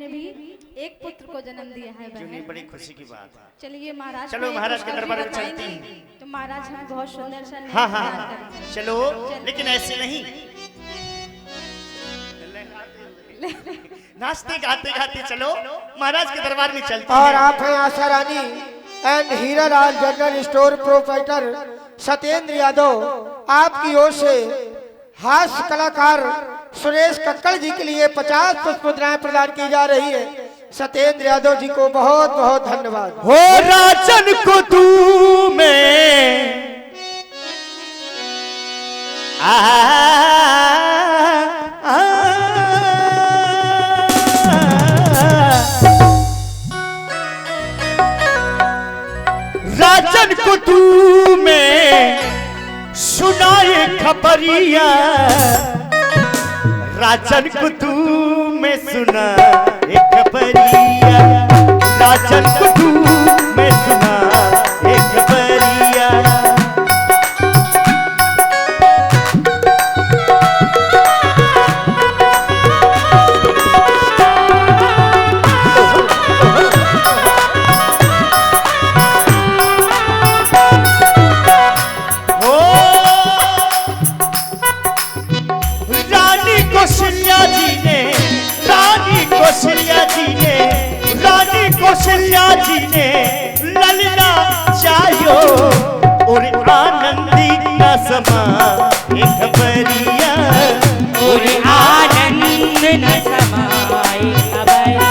ने भी एक पुत्र को जन्म दिया है बहन। बड़ी खुशी की बात है। चलिए महाराज, चलो महाराज के दरबार में चलती हैं। तो महाराज हम बहुत सुंदर सा हाँ हाँ चलो, लेकिन ऐसे नहीं, नाचते गाते गाते चलो, महाराज के दरबार में चलते हैं। और आप हैं Asha Rani and Hiralal general store proprietor Satyendra Yadav. आपकी ओर से हास्य कलाकार सुरेश कक्कड़ जी के लिए 50 पुष्प मुद्राएं प्रदान की जा रही है। सत्येंद्र यादव जी को बहुत बहुत धन्यवाद। हो राजन को तू में राजन को तू में सुनाए खबरिया, राजन को तू में सुना एक खबरिया, राजन को तू में सुना एक खबरिया। कौशल्या जी ने ललना चाहियो और आनंदी न समा एक खबरिया, और आनंद न समाए खबरिया।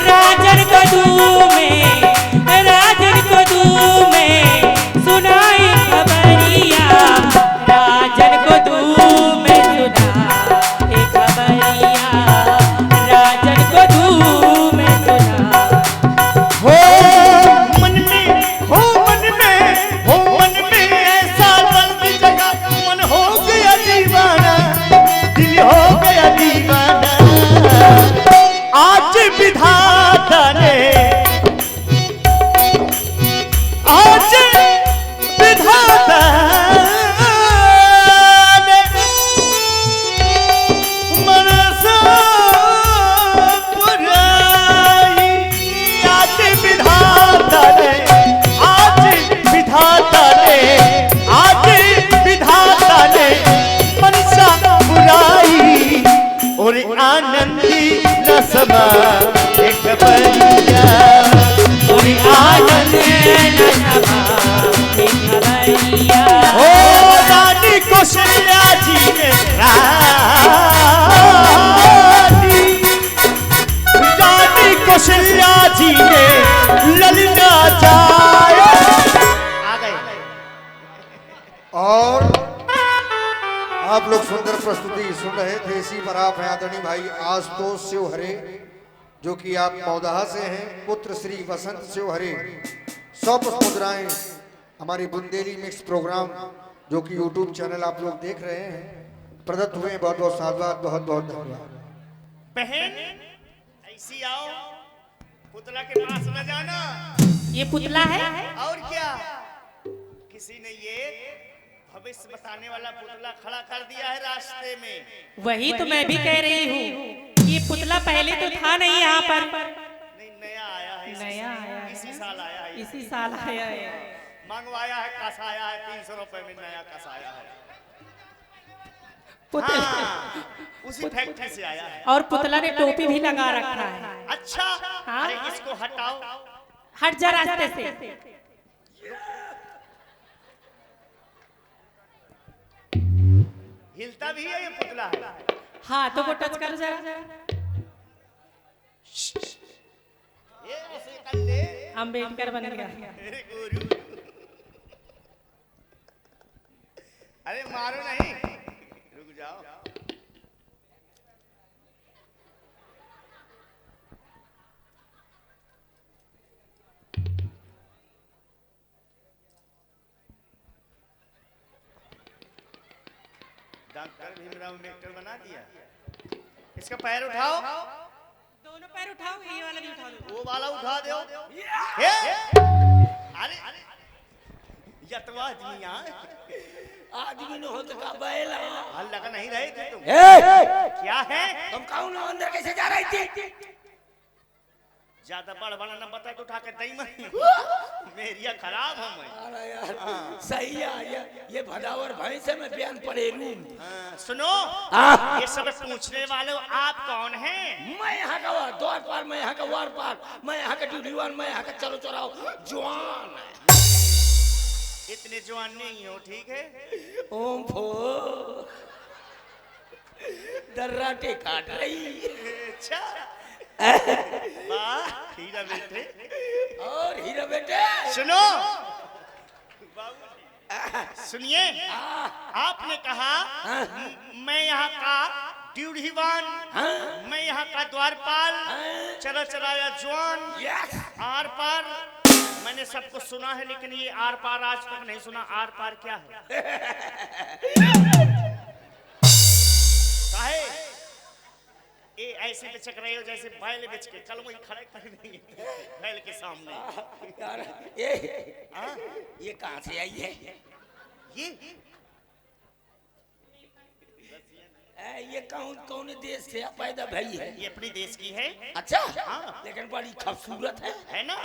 राजन को तू में, राजन को तू में सुनाई खबरिया, राजन को तू में सुनाई खबरिया, राजन को तू में आनंदी न समा एक खबरिया, और आनंद न समाए खबरिया। ओ रानी कौशल्या जी ने रानी कौशल्या जी ने ललना जाए आ गए। और आप लोग सुंदर प्रस्तुति सुन रहे थे। इसी पर आप हैं आदरणीय भाई आशुतोष शिवहरे, जो कि आप मौदाहा से हैं, पुत्र श्री वसंत शिवहरे। 100 पुष्प मुद्राएं हमारी बुंदेली मिक्स प्रोग्राम जो कि यूट्यूब चैनल आप लोग देख रहे हैं प्रदत्त हुए। बहुत बहुत साधुवाद, बहुत बहुत धन्यवाद। बहन ऐसी आओ, पुतला के पास न जाना। ये पुतला है और क्या, किसी ने ये भविष्य बताने वाला पुतला खड़ा कर दिया है रास्ते में। वही तो मैं भी कह रही हूँ, ये पुतला पहले तो था नहीं यहाँ पर। नहीं, नया आया है, नया आया है, इसी साल आया है, इसी साल आया है। मंगवाया है, कसाया है, 300 रुपए में नया कसाया है। हाँ, उसी फैक्ट्री से आया है। और पुतला ने टोपी भी लगा रखा है। अच्छा, हाँ? अरे इसको हटाओ, हट जा रास्ते से। हिलता भी है ये पुतला है। हाँ तो वो टच कर जरा। ये ऐसे कर ले, अम्बेडकर बन गया। अरे गुरु, अरे मारो नहीं, रुक जाओ। डॉक्टर भीमराव अम्बेडकर बना दिया। इसका पैर उठाओ, दोनों पैर उठाओ, ये वाला भी उठा दो। वो वाला उठा दो। अरे यतवा जी यहाँ आदमी न हो तो का बैल है। हल लगा नहीं रहे थे तुम। क्या है? तुम कौन हो? अंदर कैसे जा रही थी? ज्यादा बड़ बड़ा न बता तो उठा के दई मैं मेरिया खराब है मैं। अरे यार सही है ये भदावर भैंस है, मैं बयान पड़े लूं। सुनो, ये सब पूछने वाले आप कौन हैं? मैं यहाँ का द्वार पार, मैं यहाँ का वार पार, मैं यहाँ का ड्यूटीवान, मैं यहाँ का चलो चलाओ जवान। इतने जवान नहीं हो, ठीक है? ओम फो दर्राटे काट रही। अच्छा वाह हीरा बेटे। और हीरा बेटे सुनो सुनिए, आपने कहा मैं यहाँ का ड्यूटीवान, मैं यहाँ का द्वारपाल, चला चलाया जवान, आर पार। मैंने सबको सुना है लेकिन ये आर पार आज तक नहीं सुना। आर पार क्या है? काहे ये ऐसे बेचक रहे हो जैसे बैल बेच के कल वही खड़े कर देंगे बैल के सामने। यार ये कहाँ से आई है? ये कौन देश से पैदा भई है? ये अपने देश की है। अच्छा हाँ। लेकिन बड़ी खूबसूरत है ना?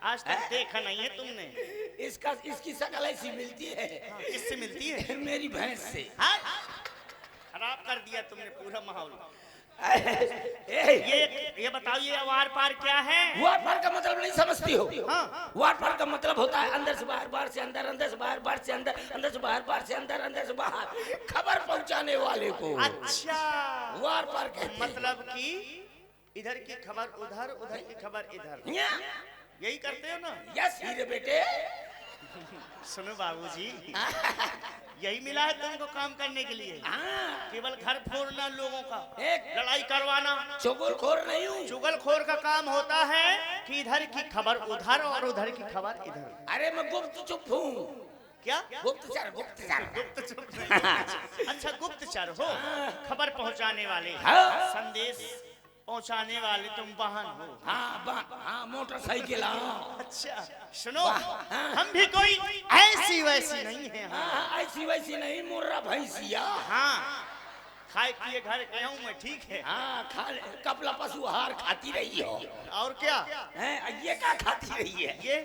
आज तक देखा नहीं है तुमने। इसकी शक्ल ऐसी मिलती है। किससे मिलती है? मेरी भैंस से। खराब कर दिया तुमने पूरा माहौल। ये बताओ ये वार पार क्या है? वार पार का मतलब नहीं समझती हो? हाँ। वार पार का मतलब होता है अंदर से बाहर, बाहर से अंदर, अंदर से बाहर, बाहर से अंदर, अंदर से बाहर, बाहर से अंदर, अंदर से बाहर खबर पहुंचाने वाले को अच्छा वार पार कहते हैं। मतलब कि इधर की खबर उधर, उधर की खबर इधर, यही करते हो ना? यस हीरे बेटे। सुनो बाबूजी, यही मिला है तुमको काम करने के लिए? केवल घर फोड़ना, लोगों का लड़ाई करवाना। चुगलखोर नहीं हूँ। चुगलखोर का काम होता है कि इधर की खबर उधर और उधर की खबर इधर। अरे मैं गुप्त चुप हूँ। क्या? गुप्तचर गुप्तचर गुप्तचर। अच्छा गुप्तचर हो, खबर पहुंचाने वाले, संदेश पहुंचाने वाले तुम वाहन हो। हाँ मोटरसाइकिल। अच्छा सुनो, हम भी कोई ऐसी वैसी नहीं है। ऐसी वैसी नहीं, मुर्रा भैंसिया। हाँ खाए पिए घर के हूँ मैं, ठीक है? खा कपला पशु आहार खाती रही हो। और क्या ये क्या खाती रही है? ये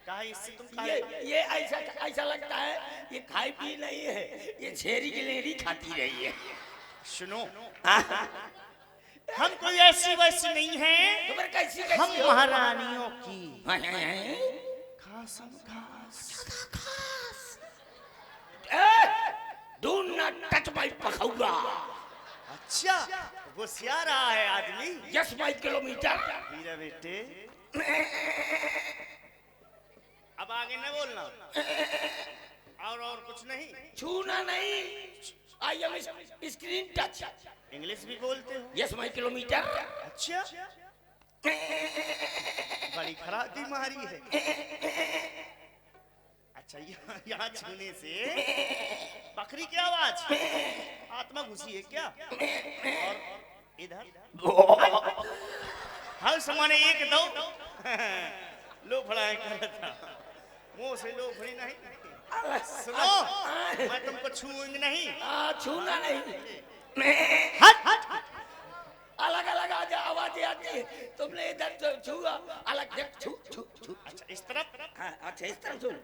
कहा इससे तुम ये ऐसा लगता है ये खाई पी नहीं है, ये छेरी की लेरी खाती रही है। सुनो हम कोई ऐसी वैसी नहीं है, कैसी हम महारानियों की खासम खास। डू नॉट टच माय पखौड़ा। अच्छा होशियार रहा है आदमी। Yes my kilometer. मेरा बेटे अब आगे न बोलना और कुछ नहीं, छूना नहीं। I am screen touch. English भी बोलते हो? Yes my kilometre. अच्छा बड़ी खराब बीमारी है। अच्छा यहाँ छूने से बकरी की आवाज आत्मा घुसी है क्या? और इधर हर समाने एक दो लो फड़ाए कर था, मुंह से लो फड़ी नहीं। सुनो मैं तुमको छूऊंगी नहीं। छूना नहीं। हट हट अलग अलग आवाजें आती है। तुमने इधर छुआ अलग छू छू छू। अच्छा इस तरफ। अच्छा इस तरफ सुन।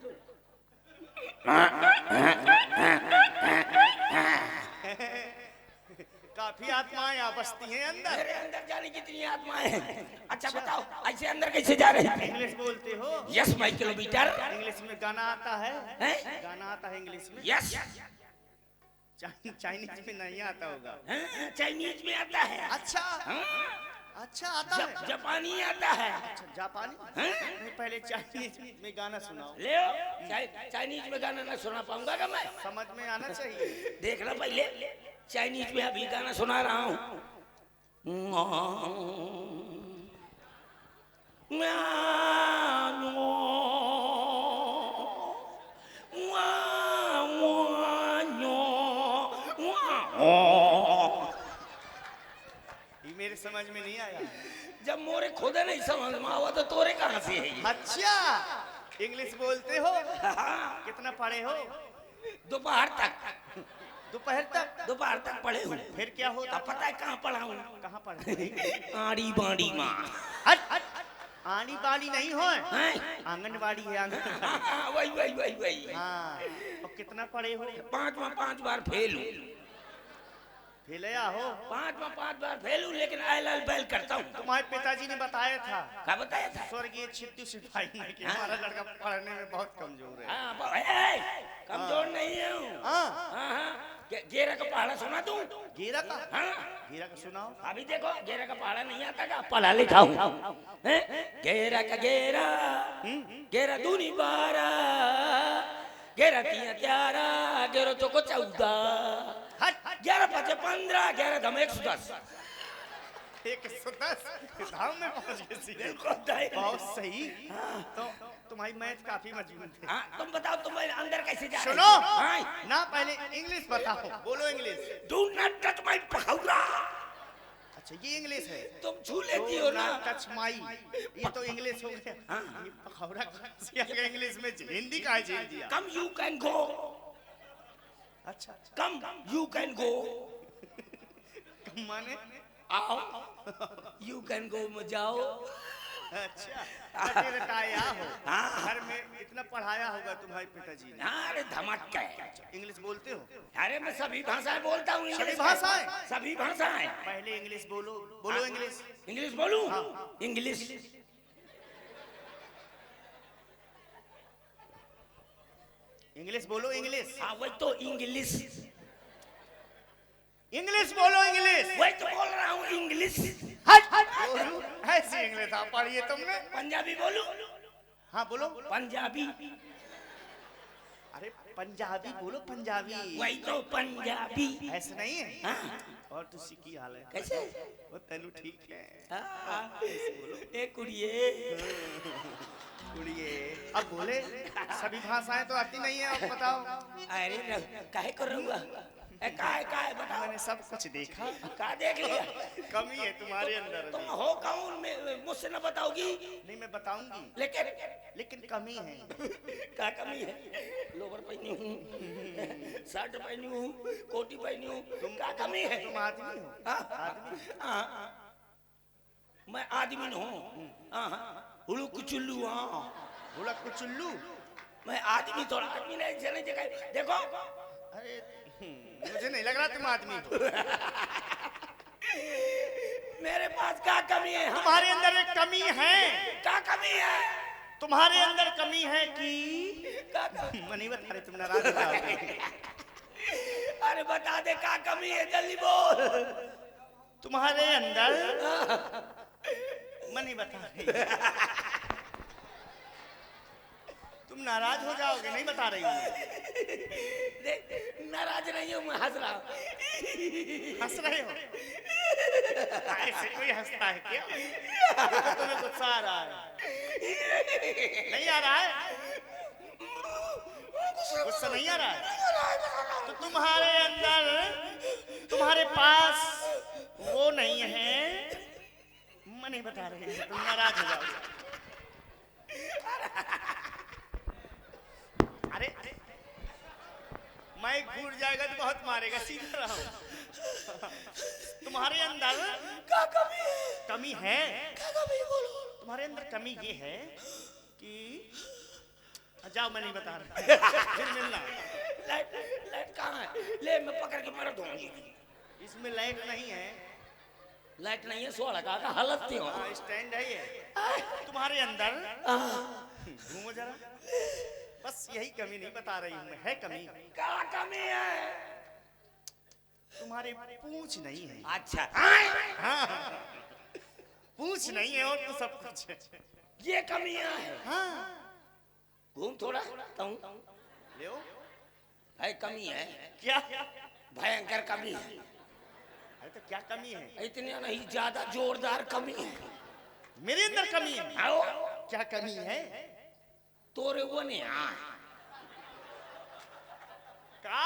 काफी आत्माएं यहाँ बसती हैं अंदर। मेरे अंदर जाने कितनी आत्माएं हैं। अच्छा बताओ ऐसे अंदर कैसे जा रहे हैं? इंग्लिश बोलते हो? Yes my kilometre. इंग्लिश में गाना आता है? गाना आता है इंग्लिश में? यस। चाइनीज में नहीं आता होगा? चाइनीज में आता है। अच्छा अच्छा आता है। जापानी आता है। अच्छा जापानी नहीं, पहले चाइनीज में गाना सुनाओ। ले चाइनीज में गाना ना सुना पाऊंगा क्या मैं? समझ में आना चाहिए। देखना पहले चाइनीज में अभी गाना सुना रहा हूँ। ये मेरे समझ में नहीं आया। जब मोरे खुद नहीं समझ में आवा तो तोरे कहाँ से है? अच्छा इंग्लिश बोलते हो? कितना पढ़े हो? दोपहर तक दोपहर तक पढ़े हूँ। फिर क्या होता? अब पता है कहाँ पढ़ा हूँ? कहाँ पढ़े? आड़ी बाड़ी माँ। हट आनी बाड़ी नहीं हो, हैं? आंगनबाड़ी है आंगनबाड़ी। हाँ, वही। हाँ और कितना पढ़े हो? 5 बार फेल हूँ। फेलया हो? 5 बार फेल हूँ, लेकिन एल बैल करता हूँ। तुम्हारे पिताजी ने बताया था, क्या बताया था? स्वर्गीय छिट्टू सिपाही ने कि हमारा लड़का पढ़ने में बहुत कमजोर है। हाँ, कमजोर नहीं हूँ। हाँ, गेरा का पहाड़ा सुना तू? गेरा का? हाँ, गेरा का सुनाओ। अभी देखो, गेरा का पहाड़ा नहीं आता का? पढ़ा लिखा हूँ। गेरा का गेरा, गेरा दूनी 12, गेरा 3 11, गेरो चौको 14, 11 5 15, 11 धम 110। 110 धाम में पहुंच गए सीधे। बहुत सही। तो तुम्हारी मैथ काफी मजबूत है। हाँ, तुम बताओ, तुम अंदर कैसे जा? सुनो हाँ, ना, पहले इंग्लिश बताओ, बोलो English. Do not touch my पखौड़ा। अच्छा ये इंग्लिश है? तुम छू लेती हो ना? टच माई, ये तो इंग्लिश हो गया। ये पखौड़ा कहाँ से आ गया इंग्लिश में? हिंदी का है झेल दिया। कम यू कैन गो। अच्छा कम यू कैन गो। माने आओ, यू कैन गो में जाओ। अच्छा बटे रटाया हो। हाँ। घर में इतना पढ़ाया होगा तुम्हारे पिताजी ने। अरे धमक्का। इंग्लिश बोलते हो? अरे मैं सभी भाषाएं बोलता हूँ। सभी भाषाएं? सभी भाषाएं। पहले इंग्लिश बोलो, बोलो इंग्लिश। इंग्लिश बोलूं? हाँ। इंग्लिश। इंग्लिश बोलो इंग्लिश। हाँ, वही तो इंग्लिश। इंग्लिश बोलो इंग्लिश। वही तो बोल रहा हूँ, इंग्लिश। बोलो। ऐसी इंग्लिश आप पढ़िए तुमने। पंजाबी बोलूं? हाँ बोलो। पंजाबी। अरे पंजाबी बोलो, पंजाबी। वही तो पंजाबी। ऐसे नहीं है? हाँ। और तुसी की हाल है? कैसे? वो तेलू ठीक है। हाँ, एक कुड़िए। कुड़िए। अब बोले सभी भाषाएं तो आती नहीं है, अब बताओ। अरे काहे कर रहूँगा? काहे बताओ। मैंने सब कुछ देखा। का देख लिया? कमी है तुम्हारे अंदर। तुम हो कौन? मुझसे न बताओगी? नहीं मैं बताऊंगी, लेकिन कमी है। क्या कमी है? लोवर पहनी हूँ, शर्ट पहनी हूँ, कोटी पहनी हूँ, तुम क्या कमी है? तुम आदमी हो? आदमी? हाँ, मैं आदमी हूँ। हुड़ू चुल्लू। हाँ, बोला कुचुल्लू। मैं आदमी थोड़ा आदमी नहीं चले जगह। देखो, अरे मुझे नहीं लग रहा तुम आदमी हो। मेरे पास क्या कमी है? तुम्हारे अंदर एक कमी है। क्या कमी है? तुम्हारे अंदर कमी है कि मैं नहीं बता रही, तुम नाराज हो जाओगे। अरे बता दे क्या कमी है, जल्दी बोल। तुम्हारे अंदर मैं नहीं बता रही, तुम नाराज हो जाओगे, नहीं बता रही हूँ। नाराज नहीं हूँ, मैं हंस रहा हूँ। हंस रहे हो? ऐसे कोई हंसता है क्या? तो तुम्हें गुस्सा आ रहा है? नहीं आ रहा है? गुस्सा नहीं आ रहा है? तो तुम्हारे अंदर, तुम्हारे पास वो नहीं है, मैं नहीं बता रही हूँ, तुम नाराज हो जाओगे। अरे मैं घूर जाएगा तो बहुत मारेगा, सीधा रहो। तुम्हारे अंदर क्या कमी है? कमी है। क्या कमी है बोलो? तुम्हारे अंदर कमी ये है कि जाओ, मैं नहीं बता रहा, फिर मिलना। लाइट कहाँ है? ले मैं पकड़ के मार दूंगी। इसमें लाइट नहीं है। लाइट नहीं है, सोलह का हालत थी। स्टैंड है ये। तुम्हारे अंदर घूमो जरा, बस यही कमी नहीं बता रही हूँ मैं, है कमी। क्या कमी है? तुम्हारे पूंछ नहीं है। अच्छा, हाँ पूंछ नहीं है और तो सब कुछ है। ये कमियां है। हाँ घूम थोड़ा तुम ले है, कमी है। क्या? भयंकर कमी है। अरे तो क्या कमी है? इतनी नहीं, ज्यादा जोरदार कमी है। मेरे अंदर कमी है? आओ, क्या कमी है? तोरे वो नहीं का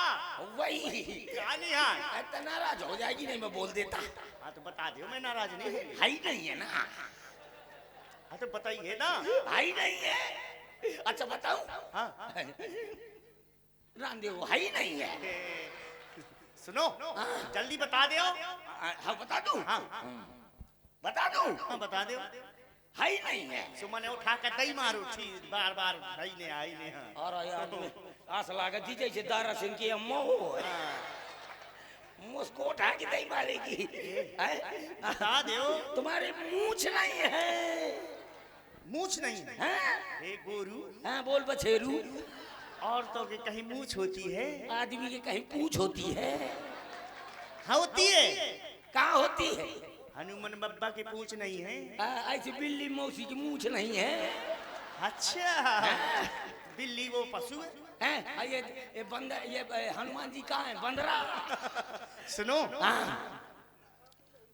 वही का नहीं है? इतना नाराज हो जाएगी नहीं, मैं बोल देता। हाँ तो बता दो, मैं नाराज नहीं हूँ। है ही नहीं है ना? हाँ तो बताइए ना। है ही नहीं है। अच्छा बताऊं? हाँ रामदेव है ही नहीं है। सुनो जल्दी बता दो। हाँ बता दूं। हाँ बता दूं। हाँ बता दो। है ही नहीं है। सुमन ने उठा कर दई मारो छी बार बार भाई ने आई ने। हाँ और यार आस लागत थी जैसे दारा सिंह की अम्मा हो। मुझको उठा के दही मारेगी। बता दो। तुम्हारे मूछ नहीं है। मूछ नहीं है। हाँ? ए गोरू। हाँ बोल बछेरू। औरतों के कहीं मूछ होती है, आदमी के कहीं पूछ होती है। हाँ होती है। कहाँ होती है? हनुमान बब्बा की पूछ नहीं है। ऐसी बिल्ली मौसी की मूछ नहीं है। अच्छा बिल्ली वो पशु है। हैं? ये बंदर ये हनुमान जी कहाँ है? बंदरा। सुनो हाँ।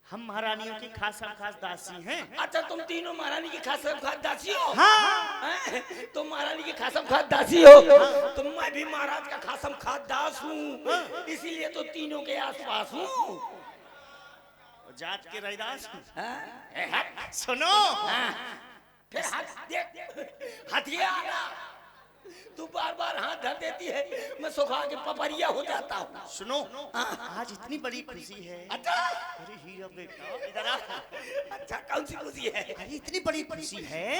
हम महारानियों की खास खास दासी हैं। अच्छा तुम तीनों महारानी की खास खास दासी हो। हाँ तुम महारानी की खासम खास दासी हो। तुम मैं भी महाराज का खासम खास दास हूँ। इसीलिए तो तीनों के आसपास हूँ। जात के रैदास। हाँ? सुनो फिर हाथ देख हथियार तू बार बार हाथ धर देती है, मैं सुखा के पपरिया हो जाता हूँ। सुनो आज इतनी बड़ी खुशी है। अच्छा अरे हीरा बेटा इधर आ। अच्छा कौन सी खुशी है? अरे इतनी बड़ी खुशी है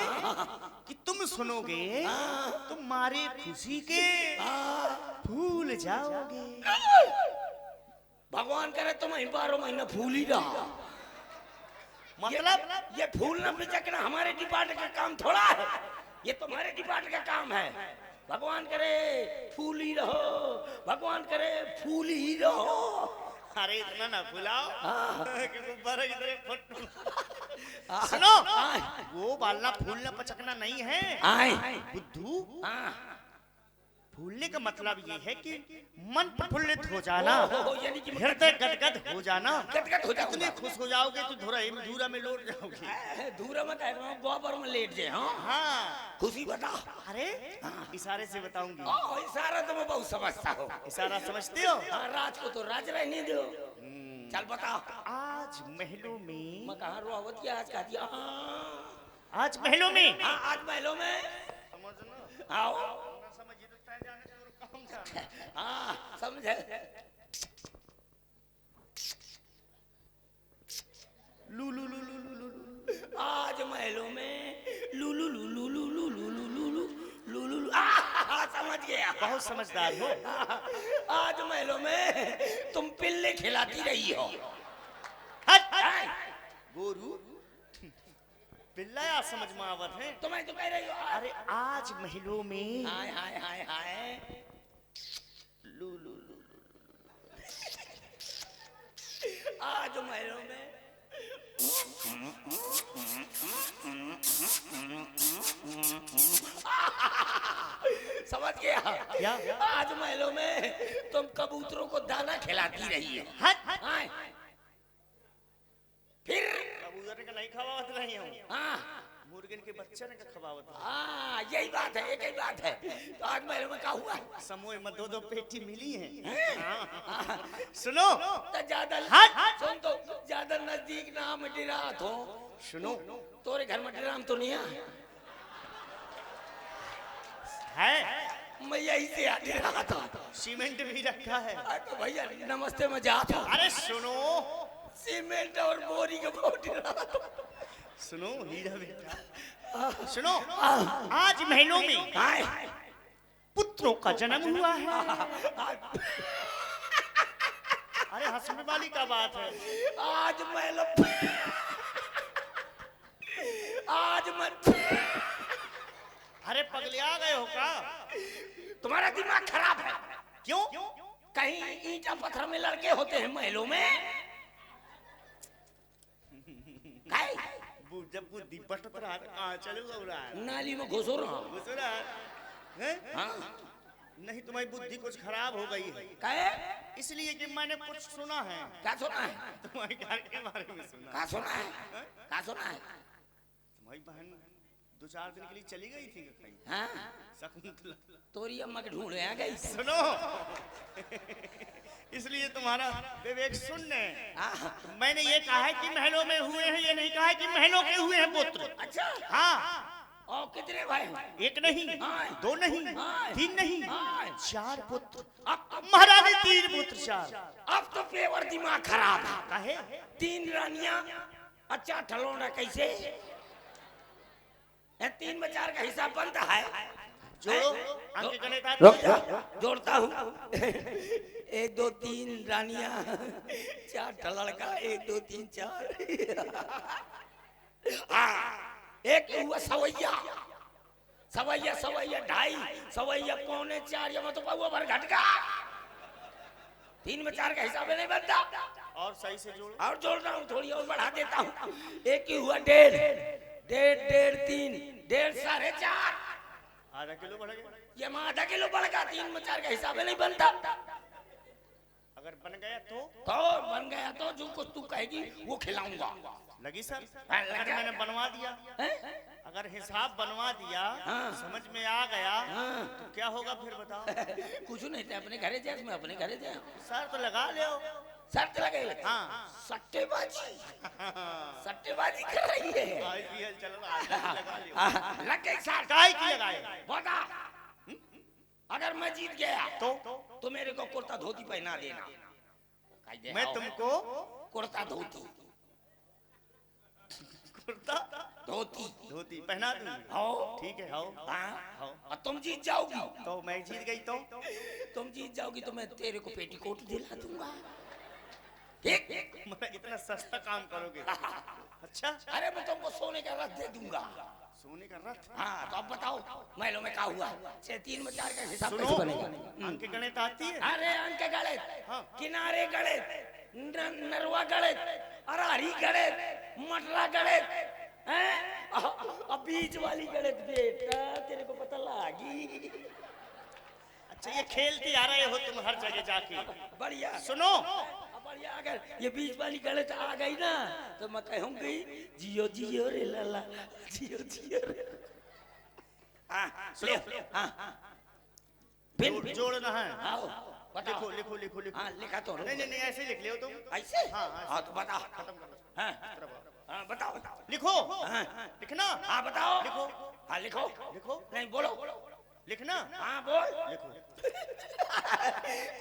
कि तुम सुनोगे तुम्हारे खुशी के भूल जाओगे। भगवान करे तुम 12 महीना फूल ही रहा। मतलब ये फूलना पिचकना हमारे डिपार्टमेंट का काम थोड़ा है। ये तुम्हारे डिपार्टमेंट का काम है। भगवान करे फूल ही रहो, भगवान करे फूल ही रहो। अरे इतना ना फुलाओ कि गुब्बारा की तरह फट। सुनो वो बालना फूलना पचकना नहीं है बुद्धू। फूलने का मतलब ये है कि मन प्रफुल्लित हो जाना, यानी कि हृदय गदगद हो जाना। गदगद हो जाओगे। इतने खुश हो जाओगे तो धूरा में लौट जाओगे। धूरा में कह रहा हूँ गोबर में लेट जाए। हाँ खुशी बता। अरे इशारे से बताऊंगी। इशारा तो मैं बहुत समझता हूँ। इशारा समझते हो? राज को तो राज रहने दो। चल बता। आज महलों में मैं कहा रोवत आज कह दिया। आज महलों में आज महलों में आओ। हाँ समझे। लूलू लूलू लूलू आज महलों में लूलू लूलू लूलू लूलू लूलू लूलू समझ गया। बहुत समझदार हो। आज महलों में तुम पिल्ले खिलाती रही हो। गोरू पिल्ला या समझ में आवत है। तुम्हें तो कह रही हो। अरे आज महलों में हाय हाय हाय हाय आज महलों में समझ गया क्या? आज महलों में तुम कबूतरों को दाना खिलाती रही हो। हाय फिर कबूतर का नहीं खवावत रही हूँ। हाँ मुर्गन के बच्चे ने का खवावत। हाँ यही बात है, एक ही बात है। तो आज महलों में क्या हुआ? समोए में 2-2 पेटी मिली है। सुनो तो ज्यादा सुन तो ज्यादा नजदीक ना में डिरात हो। सुनो तोरे घर में डिराम तो नहीं है। मैं यही से आ रहा था। सीमेंट भी रखा है। तो भैया नमस्ते में जाता। अरे सुनो सीमेंट और बोरी का बहुत रहा था। सुनो हीरा बेटा सुनो आज महलों में पुत्रों का जन्म हुआ है। अरे हंसने वाली का बात है। आज महलों आज मैं अरे पगलिया गए हो का? तुम्हारा दिमाग खराब है। क्यों? कहीं ईंटा पत्थर में लड़के होते हैं महलों में? जब बुद्धि पटत रहा कहाँ चले रहा है? नाली में घुसो रहा। घुस रहा है? हाँ? नहीं तुम्हारी बुद्धि कुछ खराब हो गई है। क्या? इसलिए कि मैंने कुछ सुना है। क्या सुना है? तुम्हारे घर के बारे में सुना। क्या सुना है? क्या सुना है? तुम्हारी बहन 2-4 दिन के लिए चली गई थी कहीं। हाँ? शकुंतला तोरी अम्मा के ढूंढ रहे गई। सुनो इसलिए तुम्हारा विवेक सुनने। मैंने ये कहा है कि महलों में हुए हैं, ये नहीं कहा है कि महलों के हुए हैं पुत्र। अच्छा हाँ और कितने भाई हैं? एक नहीं, हाँ। दो नहीं, हाँ। तीन नहीं, हाँ। 4 पुत्र। अब तो महारानी 3 पुत्र 4। अब तो पेवर दिमाग खराब है। काहे? 3 रानियां, अच्छा ठलोड़ा कैसे? 3 में 4 का हिसाब बनता है। जोड़ो, अंक गणित आती रुक है? जा, जोड़ता हूँ। 1 2 3 रानियां, 4 ठलड़का, 1 2 3 4। एक हुआ सवैया, सवैया सवैया 2.5, सवैया 3.25, ये तो पाऊँ भर घटका। 3 में 4 का हिसाब नहीं बनता। और सही से जोड़ो। और जोड़ रहा हूँ, थोड़ी और बढ़ा देता हूँ। एक ही हुआ 1.5, 1.5 3, 1.5 4.5। आधा किलो बढ़ गया। ये माँ आधा किलो बढ़ गया। 3 में 4 का हिसाब नहीं बनता। अगर बन गया तो बन गया तो जो कुछ तू कहेगी वो खिलाऊंगा। लगी सर? हाँ, अगर लगा। मैंने बनवा दिया, हैं? अगर हिसाब बनवा दिया, हाँ। समझ में आ गया, हाँ। तो क्या होगा फिर बताओ? कुछ नहीं थे, अपने घरे जाए, मैं अपने घरे जाए। सर तो लगा ले। शर्त लगे। हाँ। सट्टेबाजी, सट्टेबाजी कर रही है। आईपीएल चल रहा है, लगा ले। लग गई सर। काय की लगाए? बता, अगर मैं जीत गया तो मेरे को कुर्ता धोती पहना देना। मैं तुमको कुर्ता धोती, कुर्ता धोती धोती पहना दूंगी। हो। ठीक है, हो। हाँ। और तुम जीत जाओगी तो मैं जीत गई तो तुम जीत जाओगी तो मैं तेरे को पेटीकोट दिला दूंगा। ठीक? मतलब इतना सस्ता काम करोगे? अच्छा, अरे मैं तुमको सोने का रथ दे दूंगा। सोने का रथ? हाँ, तो अब बताओ महलों में क्या हुआ? 3 में 4 का हिसाब सुनो, कैसे बनेगा? अंक गणित आती है? अरे अंक गणित, हाँ। किनारे गणित, नरवा गणित, अरारी गणित, मटरा गणित, हैं? अब बीच वाली गणित बेटा तेरे को पता लगी। अच्छा, ये खेलते आ रहे हो तुम हर जगह जाके। बढ़िया। सुनो, बढ़िया, अगर ये बीच वाली गणित आ गई ना तो मैं कहूंगी जियो जियो रे लाला, जियो जियो रे। हाँ, सुनो। हाँ, जोड़ना है। आओ बताओ। लिखो लिखो लिखो लिखो। हाँ, लिखा तो नहीं नहीं नहीं, ऐसे ही लिख ले तुम। ऐसे। हाँ, हाँ तो बताओ। खत्म कर दो। हाँ, हाँ बताओ बताओ। लिखो। हाँ, लिखना। हाँ बताओ। लिखो। हाँ लिखो। लिखो। नहीं बोलो। लिखना। हाँ बोल। लिखो।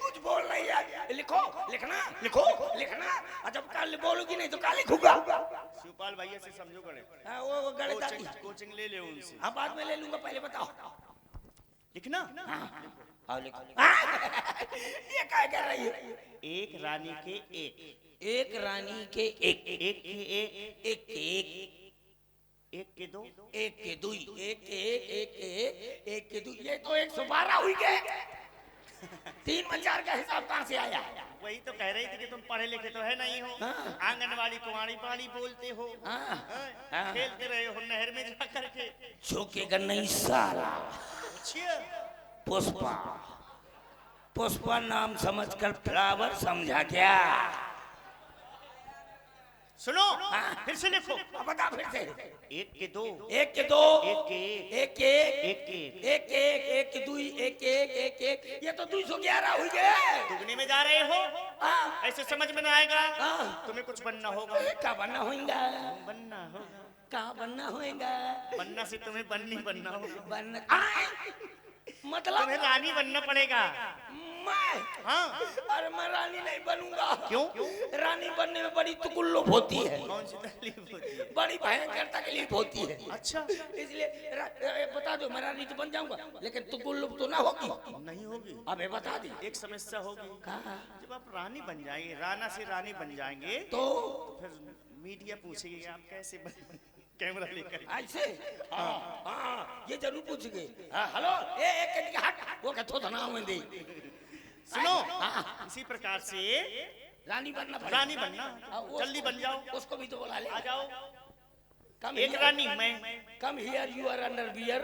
कुछ बोल नहीं यार। लिखो, लिखना, लिखो, लिखना। और जब कल बोलोगी नहीं तो कल लिखूंगा। शिवपाल भैया से समझो गणित। हाँ, वो गणित आती। कोचिंग ले ले उनसे। हाँ बाद में ले लूंगा, पहले बताओ। लिखना। हाँ लिखो। ये क्या कर रही है? एक रानी के एक रानी के एक, एक के एक, एक के एक, एक के दो, एक के दुई, एक के एक, एक के एक, एक के दुई। ये तो 112 हुई गए। 3 में 4 का हिसाब कहाँ से आया? वही तो कह रही थी कि तुम पढ़े लिखे तो है नहीं हो। हाँ। आंगनवाड़ी कुमारी पानी बोलते हो। हाँ। हाँ, खेलते रहे हो नहर में जा करके। झुकेगा नहीं साला। अच्छा, पुष्पा, पुष्पा नाम समझकर फ्लावर समझा क्या? सुनो, फिर से लिखो। अब बता फिर से। एक के दो, एक के दो, एक के एक, एक के एक, एक के एक। एक के एक, एक के दुई, एक के एक, एक के एक। ये तो 211 हुई गए। दुगने में जा रहे हो। हाँ, ऐसे समझ में ना आएगा। हाँ। तुम्हें कुछ बनना होगा। क्या बनना होगा? बनना होगा। कहाँ बनना होगा? बनना से तुम्हें बनना होगा। बनना मतलब तुम्हें रानी बनना पड़ेगा। मैं, हाँ। अरे मैं रानी नहीं बनूंगा। क्यों? रानी बनने में बड़ी तकल्लुफ होती है, कौन सी तकलीफ होती है? बड़ी भयंकर तकलीफ होती है। अच्छा, इसलिए बता दो, मैं रानी तो बन जाऊंगा लेकिन तकल्लुफ तो ना होगी। नहीं होगी। अबे बता दी। एक समस्या होगी। कहा? जब आप रानी बन जाएंगे, राणा से रानी बन जाएंगे, तो फिर मीडिया पूछेगी कि आप कैसे बने कैमरा लेकर। ऐसे। हाँ, हाँ, ये जरूर पूछेंगे। हाँ, हेलो, एक कटी का हट, वो कहते हो ना में दे। सुनो, हाँ, इसी प्रकार से रानी बनना पड़ेगा। रानी बनना। हाँ, जल्दी बन जाओ। उसको भी तो बुला ले। आ जाओ। कम एक रानी मैं। Come here, you are under bear.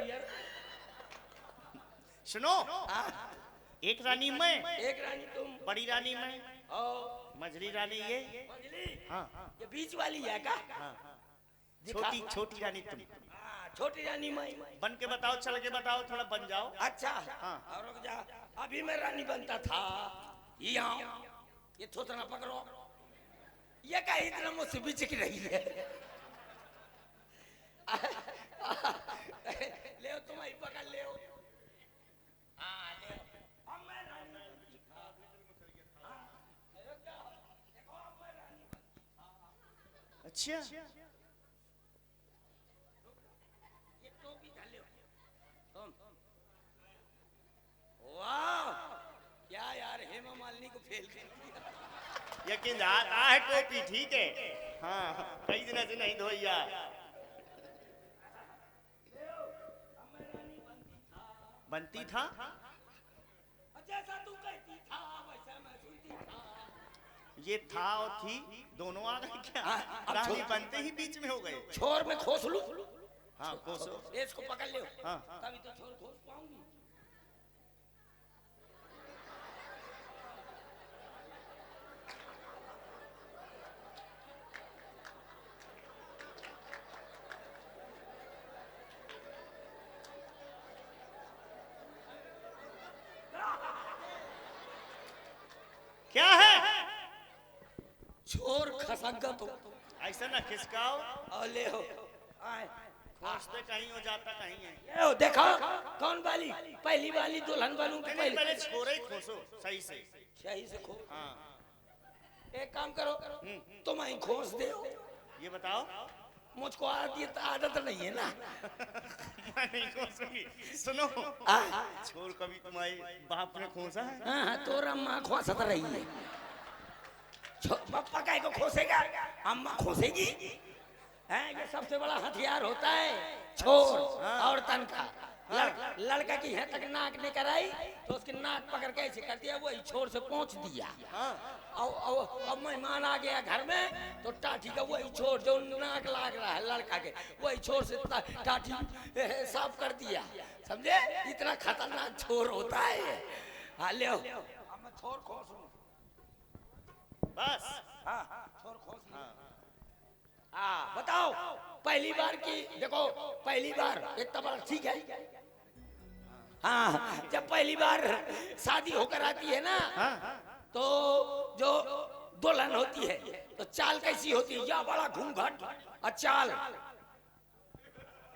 सुनो, एक रानी मैं, एक रानी तुम, बड़ी रानी मैं, और मझली रानी ये। मंजली, हाँ, ये बीच वाली है का? हाँ, छोटी छोटी रानी तुम। हाँ, छोटी रानी मैं। बन के बताओ, चल के बताओ, थोड़ा बन जाओ। अच्छा। हाँ। और रुक जा, अभी मैं रानी बनता था। यहाँ ये थोतना पकड़ो। ये क्या इतना मुझसे बिचक रही है? अच्छा वाह क्या यार, हेमा मालिनी को फेल कर दिया। यकीन आता है टोपी ठीक है। हाँ कई दिन से नहीं धोइया। बनती था जैसा तू कहती था वैसा मैं सुनती था। ये था और थी दोनों आ गए क्या? अब रानी छोड़। बनते ही बीच में हो गए। छोर में खोस लूं। हाँ कोसो। इसको पकड़ ले। हाँ। तभी तो छोर खोस पाऊंगी। क्या है? छोर खसक तो ऐसा ना खिसकाओ। और ले हो आए। खोजते कहीं हो जाता कहीं है। ये हो देखा कौन वाली, पहली वाली दुल्हन बनूं कि नहीं, पहले पहले छोरे ही खोसो सही से। सही से खो। हाँ एक काम करो तुम ही खोस दे। ये बताओ। मुझको आदत नहीं है ना। मैं नहीं खोसूंगी। सुनो छोर कभी तुम्हारे बाप ने खोसा है? हाँ तोरा माँ खोसत रही है। पप्पा काय को खोसेगा, अम्मा खोसेगी। है ये सबसे बड़ा हथियार होता है छोर औरतन का। लड़का की है तक नाक ने कराई तो उसकी नाक पकड़ के ऐसे कर दिया, वही छोर से पहुंच दिया। अब मेहमान आ गया घर में तो टाटी का वही छोर जो नाक लाग रहा है लड़का के, वही छोर से टाटी साफ कर दिया। समझे? इतना खतरनाक छोर होता है। हाँ ले अब मैं छोर खोसूं। बस हाँ छोर खोस। बताओ पहली बार की देखो, पहली बार इतना बड़ा ठीक है। हाँ जब पहली बार शादी होकर आती है ना तो जो दुल्हन होती है तो चाल कैसी होती है? या बड़ा घूंघट और चाल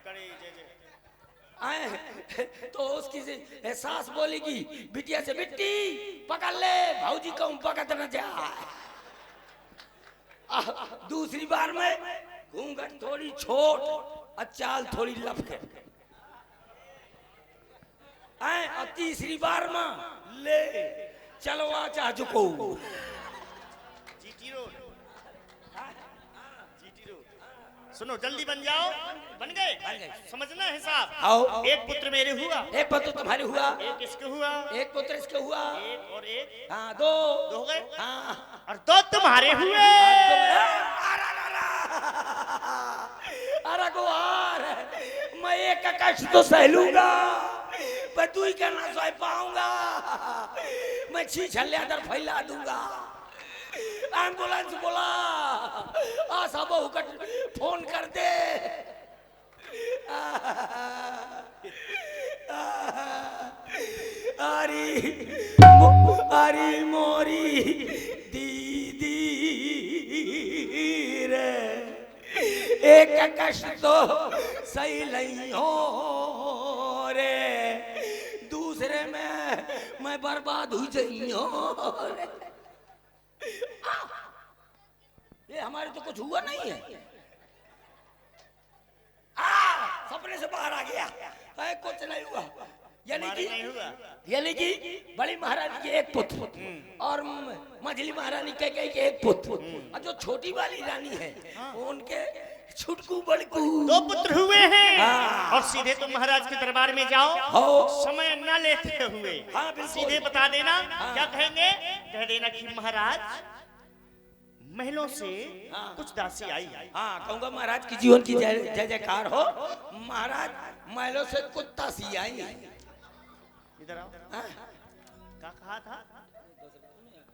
कड़ी जे जे। आए तो उसकी सास बोलेगी बिटिया से, बिट्टी पकड़ ले भाऊजी को पकड़ न जा। दूसरी बार में घूंघट थोड़ी छोट और चाल थोड़ी लपके। और तीसरी बार में ले चलवा चाह चुको। GT road. GT road. सुनो जल्दी बन जाओ। बन गए? समझना हिसाब। आओ। एक पुत्र मेरे हुआ, एक पुत्र तुम्हारे हुआ, एक इसके हुआ, एक पुत्र इसके हुआ, एक और एक। हाँ दो हो गए। हाँ और दो तुम्हारे हुए। अरे गुहार मैं एक का कष्ट तो सह लूंगा पर तू ही का ना सह पाऊंगा। मैं छीछल्ले अंदर फैला दूंगा। एम्बुलेंस बोला, आशा बहू का फोन कर दे। अरे मोरी दीदी रे, एक कष्ट तो सही नहीं हो रे, दूसरे में मैं बर्बाद हुई जाई हो रे। ये हमारे तो कुछ हुआ नहीं है। सपने से बाहर आ गया। कुछ नहीं हुआ। यानी कि बड़ी महारानी के एक पुत्र और मझली महारानी के एक पुत्र और जो छोटी वाली रानी है उनके छुटकू बड़कू दो पुत्र हुए हैं। और सीधे तुम महाराज के दरबार में जाओ, समय न लेते हुए सीधे बता देना। क्या कहेंगे? कह देना कि महाराज महलों से कुछ दासी आई है। हाँ कहूँगा महाराज की जीवन की जय जयकार हो। महाराज महलों से कुछ दासी आई है। इधर आओ। क्या कहा था?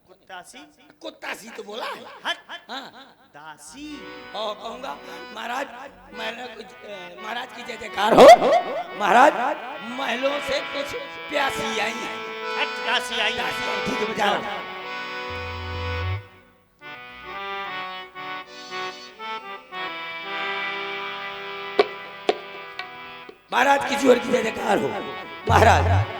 कुत्तासी? कुत्तासी तो बोला है। हट हाँ दासी। और कहूँगा महाराज महाराज की जय जयकार हो। महाराज महलों से कुछ प्यासी आई है। हट दासी आई। ठीक है बजा रहा। महाराज की जीवन की जय जयकार हो। महाराज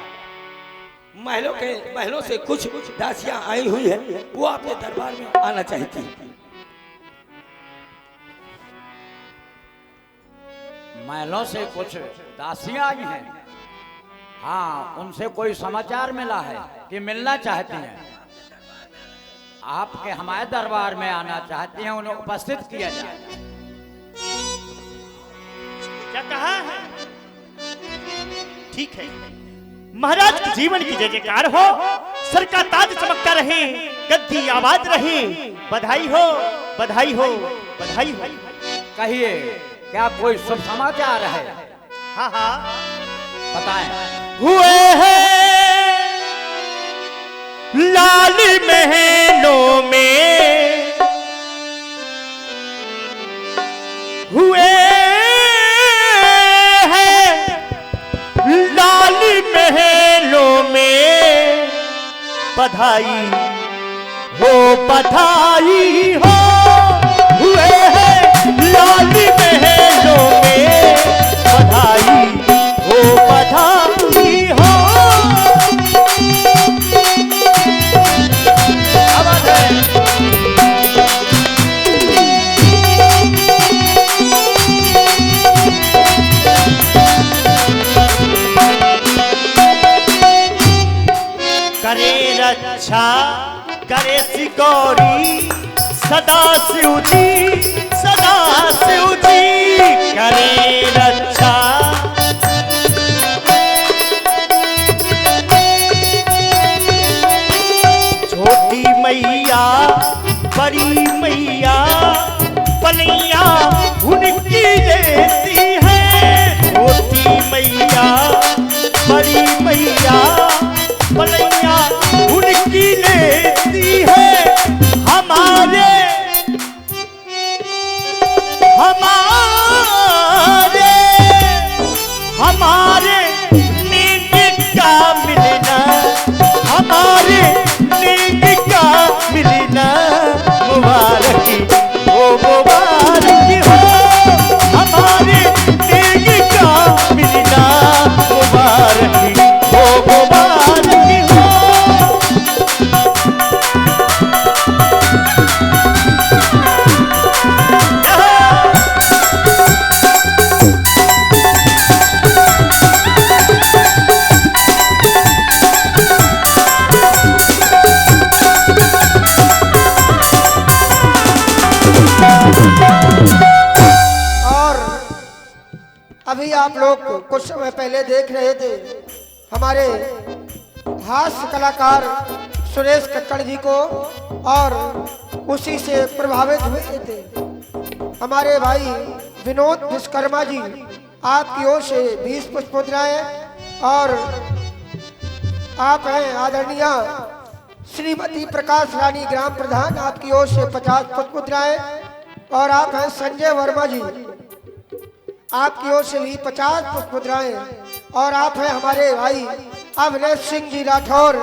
महलों से कुछ दासियां आई हुई है, वो आपके दरबार में आना चाहती है। महलों से कुछ दासियां आई हैं। हाँ, उनसे कोई समाचार मिला है कि मिलना चाहती हैं, आपके हमारे दरबार में आना चाहती हैं, उन्हें उपस्थित किया जाए। क्या कहा है? ठीक है, महाराज के जीवन की जय जयकार हो, सर का ताज चमकता रहे, गद्दी आबाद रहे। बधाई हो, बधाई हो, बधाई हो। कहिए, क्या कोई शुभ समाचार है? हाँ हाँ, बताएं। हुए हैं लाल महलों में, हुए हैं लाल महलों में। बधाई हो, बधाई हो। हुए हैं लाल महलों में, बधाई हो, बधाई हो। आवाज है। करे रक्षा करे सिकौरी, सदा शिव जी, सदा शिव जी करे रक्षा। छोटी मैया बड़ी मैया पलैया उनकी लेती है। छोटी मैया बड़ी मैया पलैया उनकी लेती है। हमारे हमारे हमारे नींद का मिलना, हमारे नींद का मिलना मुबारक हो, मुबारक हो। हमारे नींद का मिलना मुबारक हो, मुबारक हो। अभी आप लोग कुछ समय पहले देख रहे थे हमारे हास्य कलाकार सुरेश कक्कड़ जी को, और उसी से प्रभावित हुए थे हमारे भाई विनोद विश्वकर्मा जी। आपकी ओर से 20 पुष्प मुद्राएं, और आप हैं आदरणीय श्रीमती प्रकाश रानी ग्राम प्रधान, आपकी ओर से 50 पुष्प मुद्राएं, और आप हैं संजय वर्मा जी, आपकी ओर से भी 50 पुष्प मुद्राएं, और आप हैं हमारे भाई अवनेश सिंह जी राठौर,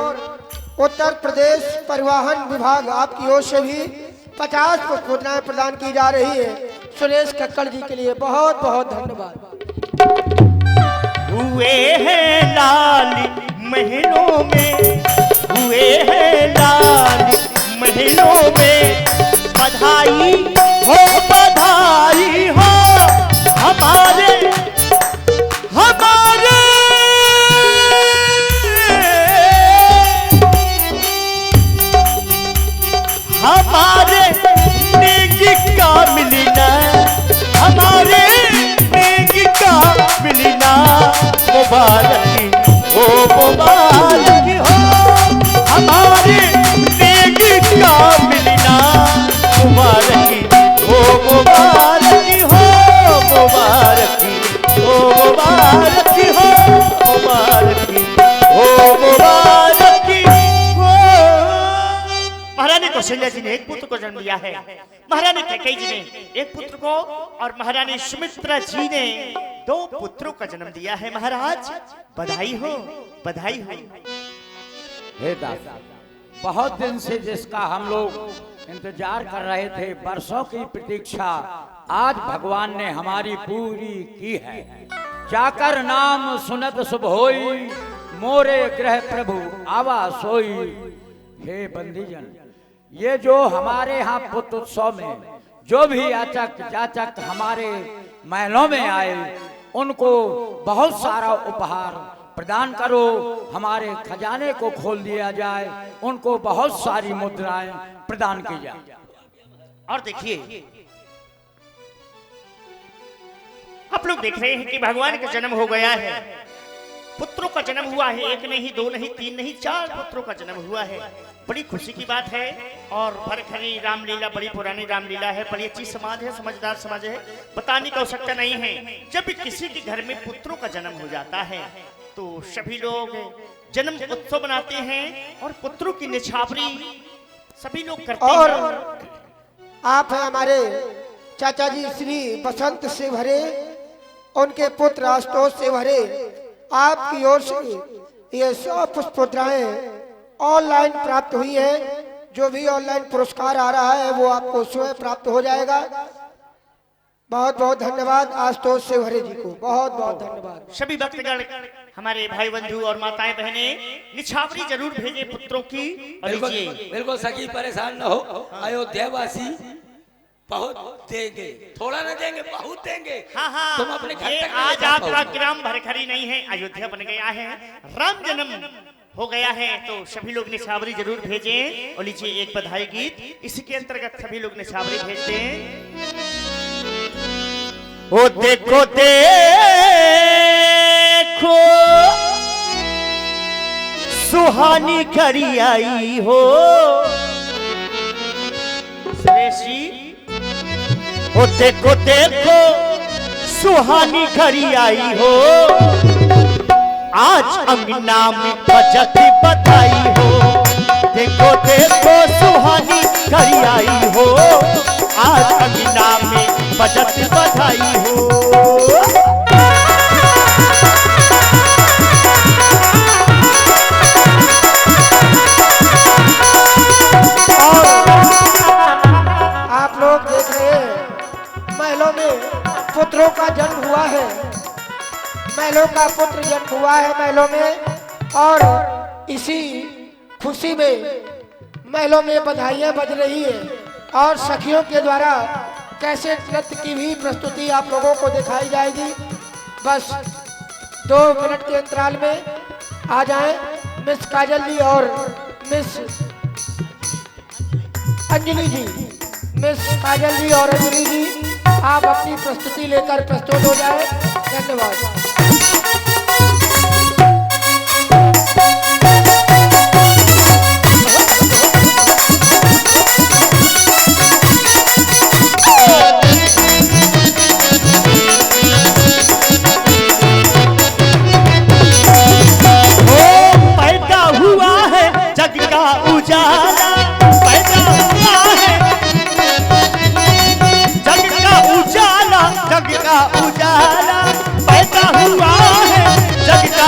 उत्तर प्रदेश परिवहन विभाग, आपकी ओर से भी 50 पुष्प मुद्राएं प्रदान की जा रही है सुरेश कक्कड़ जी के लिए। बहुत बहुत धन्यवाद। हुए हैं लाल महलों में, हुए हैं लाल महलों में। बधाई हो, बधाई हो। हमारे हमारे हमारे नेकी का मिलना, हमारे नेकी का मिलना मुबारक हो, मुबारक हो। हमारे नेकी का मिलना मुबारक हो, मुबारक हो, मुबारक हो, मुबारक हो, मुबारक हो, मुबारक हो। महारानी कौशल्या जी ने एक पुत्र को जन्म दिया है, महारानी कैकेयी जी ने एक पुत्र को, और महारानी सुमित्रा जी ने 2 पुत्रों का जन्म दिया है। महाराज बधाई हो, बधाई हो। हे दादा, बहुत दिन से जिसका हम लोग इंतजार कर रहे थे, वर्षों की प्रतीक्षा, आज भगवान ने हमारी पूरी की है। जाकर नाम सुनत शुभ होई, मोरे ग्रह प्रभु आवा सोई। हे बंदीजन, ये जो हमारे यहाँ पुत्र उत्सव में जो भी याचक जाचक हमारे महलों में आए उनको बहुत सारा उपहार प्रदान करो, हमारे खजाने को खोल दिया जाए, उनको बहुत सारी मुद्राएं प्रदान की जाए। और देखिए आप लोग देख रहे हैं कि भगवान का जन्म हो गया है, पुत्रों का जन्म हुआ है, एक नहीं, दो नहीं, तीन नहीं, 4 पुत्रों का जन्म हुआ है। बड़ी खुशी की बात है। और भरखरी रामलीला बड़ी पुरानी रामलीला है, बड़ी अच्छी समाज है, समझदार समाज है, बताने की आवश्यकता नहीं है। जब भी किसी के घर में पुत्रों का जन्म हो जाता है तो सभी लोग जन्म उत्सव मनाते हैं और पुत्रों की निछावरी सभी लोग करते और हैं। आप हैं हमारे चाचा जी श्री बसंत से भरे, उनके पुत्र आशुतोष से भरे, आपकी ओर से ये 100 पुष्प मुद्राएं ऑनलाइन प्राप्त हुई है। जो भी ऑनलाइन पुरस्कार आ रहा है वो आपको स्वयं प्राप्त हो जाएगा। बहुत बहुत धन्यवाद आशुतोष से भरे जी को, बहुत बहुत धन्यवाद। सभी भक्तगण, हमारे भाई बंधु और माताएं बहनें निछावरी जरूर भेजें पुत्रों की। बिल्कुल बिल्कुल सखी परेशान न हो, अयोध्या वासी बहुत देंगे, थोड़ा ना देंगे, बहुत देंगे। हाँ हाँ, तुम अपने घर ये तक आज नहीं आपका जा ग्राम भरखरी नहीं है, अयोध्या बन गया है, राम जन्म हो गया है। तो सभी लोग निछावरी जरूर भेजें। और लीजिए एक बधाई गीत, इसी के अंतर्गत सभी लोग निछावरी भेजते हैं। ओ देखो देखो सुहानी घड़ी आई हो सुरेशी, ओ देखो देखो सुहानी घड़ी आई हो, आज अंगना में बजत बधाई हो। देखो देखो सुहानी घड़ी आई हो, आज अंगना में बजत बधाई हो। आप लोग देख रहे हैं महलों में पुत्रों का जन्म हुआ है, महलों का पुत्र जन्म हुआ है महलों में। और इसी खुशी में महलों में बधाइयां बज रही है और सखियों के द्वारा कैसे नृत्य की भी प्रस्तुति आप लोगों को दिखाई जाएगी। बस 2 मिनट के अंतराल में आ जाएं मिस काजल जी और मिस अंजलि जी। मिस काजल जी और अंजलि जी, आप अपनी प्रस्तुति लेकर प्रस्तुत हो जाए। धन्यवाद। पैदा हुआ है जग का उजाला, पैदा हुआ है जग का उजाला, जग का उजाला।